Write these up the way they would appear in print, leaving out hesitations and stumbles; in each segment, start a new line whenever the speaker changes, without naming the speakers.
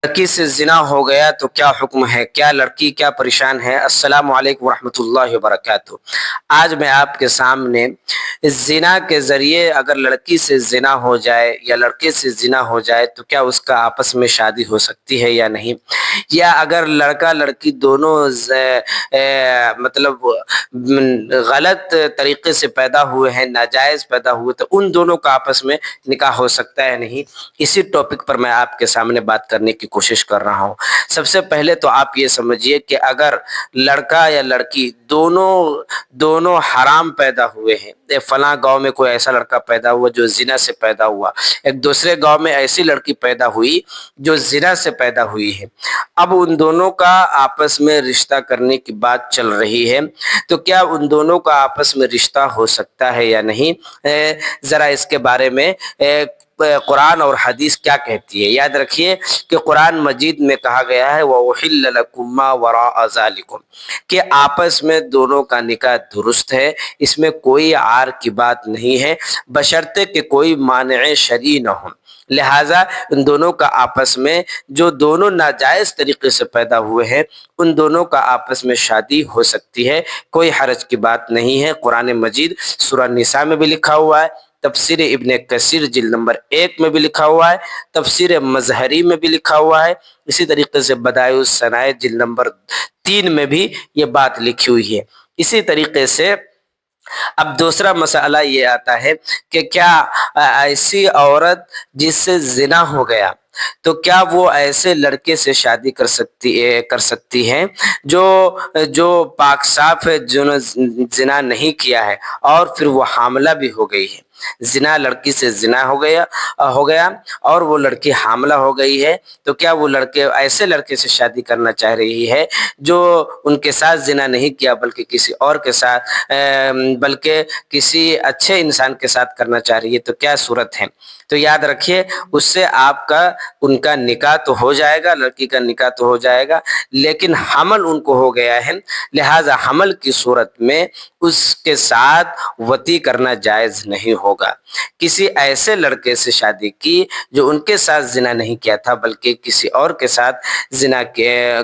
لڑکی سے زنا ہو گیا تو کیا حکم ہے؟ کیا لڑکی کیا پریشان ہے؟ السلام علیکم ورحمۃ اللہ وبرکاتہ۔ آج میں آپ کے سامنے زنا کے ذریعے اگر لڑکی سے زنا ہو جائے یا لڑکے سے زنا ہو جائے تو کیا اس کا آپس میں شادی ہو سکتی ہے یا نہیں، یا اگر لڑکا لڑکی دونوں مطلب غلط طریقے سے پیدا ہوئے ہیں، ناجائز پیدا ہوئے، تو ان دونوں کا آپس میں نکاح ہو سکتا ہے نہیں۔ اسی ٹاپک پر میں آپ کے سامنے بات کرنے کی کوشش کر رہا ہوں۔ سب سے پہلے تو آپ یہ سمجھیے کہ اگر لڑکا یا لڑکی دونوں حرام پیدا ہوئے ہیں، فلاں گاؤں میں کوئی ایسا لڑکا پیدا ہوا جو زنا سے پیدا ہوا، ایک دوسرے گاؤں میں ایسی لڑکی پیدا ہوئی جو زنا سے پیدا ہوئی ہے، اب ان دونوں کا آپس میں رشتہ کرنے کی بات چل رہی ہے، تو کیا ان دونوں کا آپس میں رشتہ ہو سکتا ہے یا نہیں؟ ذرا اس کے بارے میں قرآن اور حدیث کیا کہتی ہے۔ یاد رکھیے کہ قرآن مجید میں کہا گیا ہے وَأُحِلَّ لَكُم مَّا وَرَاءَ ذَلِكُمْ، کہ آپس میں دونوں کا نکاح درست ہے، اس میں کوئی عار کی بات نہیں ہے، بشرطے کہ کوئی مانع شرعی نہ ہو۔ لہٰذا ان دونوں کا آپس میں جو دونوں ناجائز طریقے سے پیدا ہوئے ہیں ان دونوں کا آپس میں شادی ہو سکتی ہے، کوئی حرج کی بات نہیں ہے۔ قرآن مجید سورہ نساء میں بھی لکھا ہوا ہے، تفسیر ابن کثیر جلد نمبر 1 میں بھی لکھا ہوا ہے، تفسیر مظہری میں بھی لکھا ہوا ہے، اسی طریقے سے بدائع الصنائع جلد نمبر 3 میں بھی یہ بات لکھی ہوئی ہے۔ اسی طریقے سے اب دوسرا مسئلہ یہ آتا ہے کہ کیا ایسی عورت جس سے زنا ہو گیا تو کیا وہ ایسے لڑکے سے شادی کر سکتی ہے جو پاک صاف ہے، جنہوں نے زنا نہیں کیا ہے اور پھر وہ حاملہ بھی ہو گئی ہے؟ زنا لڑکی سے زنا ہو گیا اور وہ لڑکی حاملہ ہو گئی ہے، تو کیا وہ ایسے لڑکے سے شادی کرنا چاہ رہی ہے جو ان کے ساتھ زنا نہیں کیا بلکہ کسی اور کے ساتھ، بلکہ کسی اچھے انسان کے ساتھ کرنا چاہ رہی ہے؟ تو کیا صورت ہے؟ تو یاد رکھیے اس سے ان کا نکاح تو ہو جائے گا، لڑکی کا نکاح تو ہو جائے گا، لیکن حمل ان کو ہو گیا ہے، لہٰذا حمل کی صورت میں اس کے ساتھ وطی کرنا جائز نہیں ہوگا۔ کسی ایسے لڑکے سے شادی کی جو ان کے ساتھ زنا نہیں کیا تھا بلکہ کسی اور کے ساتھ زنا کیا،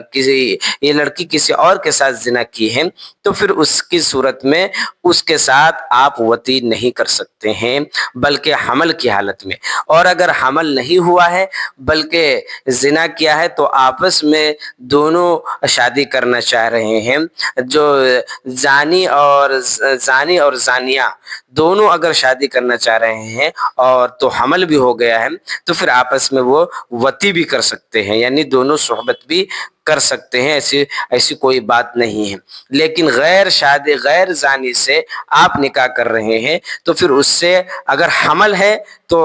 یہ لڑکی کسی اور کے ساتھ زنا کی ہے، تو پھر اس کی صورت میں اس کے ساتھ آپ وطی نہیں کر سکتے ہیں بلکہ حمل کی حالت میں۔ اور اگر حمل نہیں ہوا ہے بلکہ زنا کیا ہے تو آپس میں دونوں شادی کرنا چاہ رہے ہیں، جو زانی اور زانیہ دونوں اگر شادی کرنا چاہ رہے ہیں اور تو حمل بھی ہو گیا ہے تو پھر آپس میں وہ وطی بھی کر سکتے ہیں، یعنی دونوں صحبت بھی کر سکتے ہیں، ایسی کوئی بات نہیں ہے۔ لیکن غیر زانی سے آپ نکاح کر رہے ہیں تو پھر اس سے اگر حمل ہے تو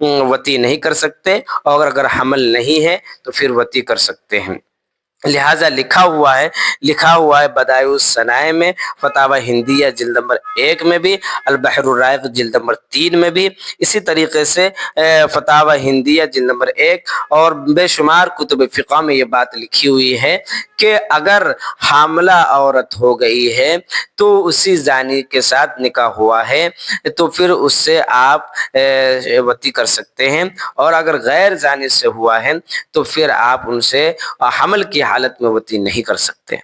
وطی نہیں کر سکتے، اور اگر حمل نہیں ہے تو پھر وطی کر سکتے ہیں۔ لہٰذا لکھا ہوا ہے بدائع الصنائع میں، فتاوی ہندیہ جلد نمبر 1 میں بھی، البحر الرائق جلد نمبر 3 میں بھی، اسی طریقے سے فتاوی ہندیہ جلد نمبر 1 اور بے شمار کتب فقہ میں یہ بات لکھی ہوئی ہے کہ اگر حاملہ عورت ہو گئی ہے تو اسی زانی کے ساتھ نکاح ہوا ہے تو پھر اس سے آپ وطی کر سکتے ہیں، اور اگر غیر زانی سے ہوا ہے تو پھر آپ ان سے حمل کی حالت میں وطی نہیں کر سکتے۔